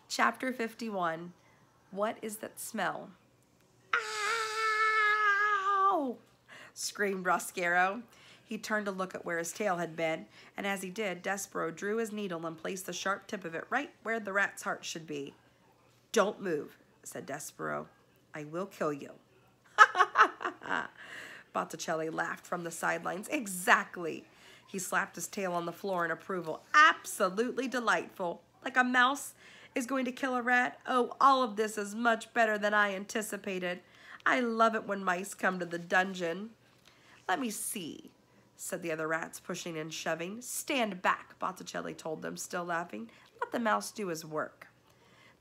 Chapter 51. What is that smell? Ow! Screamed Roscaro. He turned to look at where his tail had been, and as he did, Despero drew his needle and placed the sharp tip of it right where the rat's heart should be. "Don't move," said Despero. "I will kill you." Botticelli laughed from the sidelines. "Exactly." He slapped his tail on the floor in approval. "Absolutely delightful. Like a mouse is going to kill a rat. Oh, all of this is much better than I anticipated. I love it when mice come to the dungeon." "Let me see," said the other rats, pushing and shoving. "Stand back," Botticelli told them, still laughing. "Let the mouse do his work."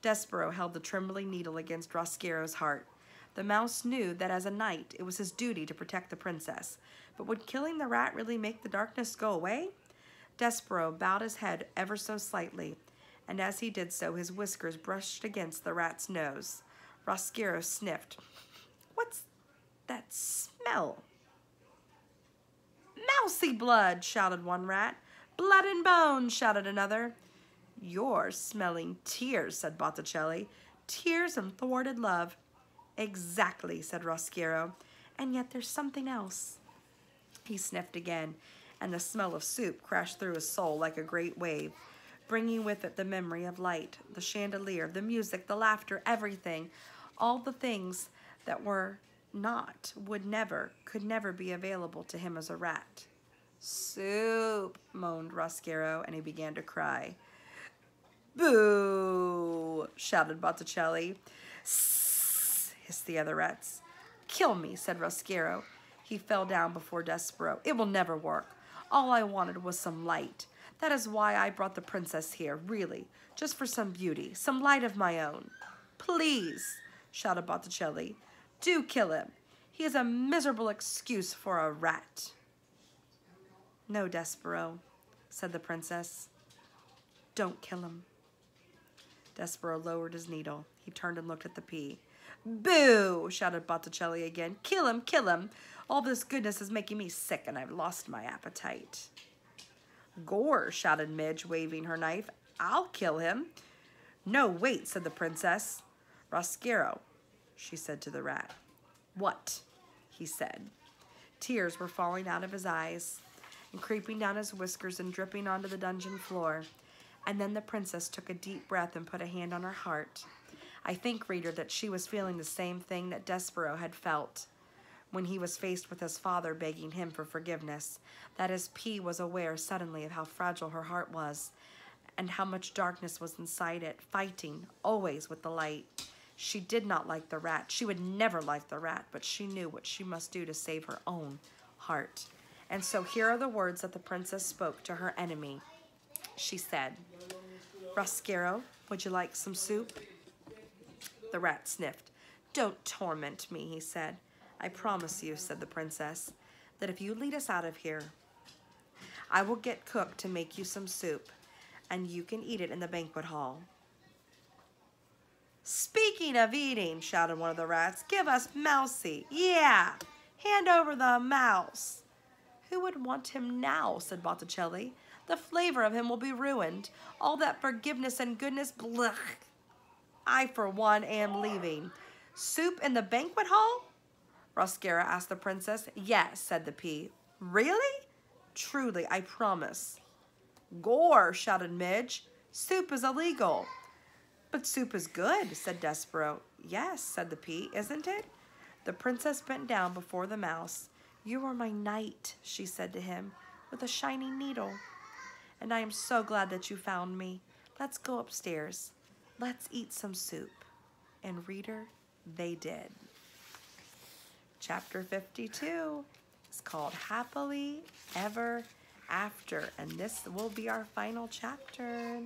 Despero held the trembling needle against Roscaro's heart. The mouse knew that as a knight it was his duty to protect the princess, but would killing the rat really make the darkness go away? Despero bowed his head ever so slightly, and as he did so his whiskers brushed against the rat's nose. Roscaro sniffed. "What's that smell?" "Mousy blood," shouted one rat. "Blood and bones," shouted another. "You're smelling tears," said Botticelli. "Tears and thwarted love." "Exactly," said Roscaro. "And yet there's something else." He sniffed again, and the smell of soup crashed through his soul like a great wave, bringing with it the memory of light, the chandelier, the music, the laughter, everything, all the things that were not, would never, could never be available to him as a rat. "Soup," moaned Roscaro, and he began to cry. "Boo!" shouted Botticelli. "Sss!" hissed the other rats. "Kill me," said Roscaro. He fell down before Despero. "It will never work. All I wanted was some light. That is why I brought the princess here, really, just for some beauty, some light of my own." "Please," shouted Botticelli, "do kill him. He is a miserable excuse for a rat." "No, Despero," said the princess. "Don't kill him." Despero lowered his needle. He turned and looked at the pea. "Boo!" shouted Botticelli again. "Kill him, kill him. All this goodness is making me sick, and I've lost my appetite." "Gore!" shouted Midge, waving her knife. "I'll kill him." "No, wait," said the princess. "Roscaro," she said to the rat. "What?" he said. Tears were falling out of his eyes and creeping down his whiskers and dripping onto the dungeon floor. And then the princess took a deep breath and put a hand on her heart. I think, reader, that she was feeling the same thing that Despero had felt when he was faced with his father begging him for forgiveness, that his pea was aware suddenly of how fragile her heart was and how much darkness was inside it, fighting always with the light. She did not like the rat. She would never like the rat, but she knew what she must do to save her own heart. And so here are the words that the princess spoke to her enemy. She said, "Roscaro, would you like some soup?" The rat sniffed. "Don't torment me," he said. "I promise you," said the princess, "that if you lead us out of here, I will get cook to make you some soup, and you can eat it in the banquet hall." "Speaking of eating," shouted one of the rats, "give us Mousy. Yeah, hand over the mouse." "Who would want him now?" said Botticelli. "The flavor of him will be ruined. All that forgiveness and goodness, blech. I, for one, am leaving." "Soup in the banquet hall?" Roscaro asked the princess. "Yes," said the pea. "Really?" "Truly, I promise." "Gore!" shouted Midge. "Soup is illegal." "But soup is good," said Despero. "Yes," said the pea, "isn't it?" The princess bent down before the mouse. "You are my knight," she said to him, "with a shining needle. And I am so glad that you found me. Let's go upstairs. Let's eat some soup." And reader, they did. Chapter 52 is called Happily Ever After, and this will be our final chapter.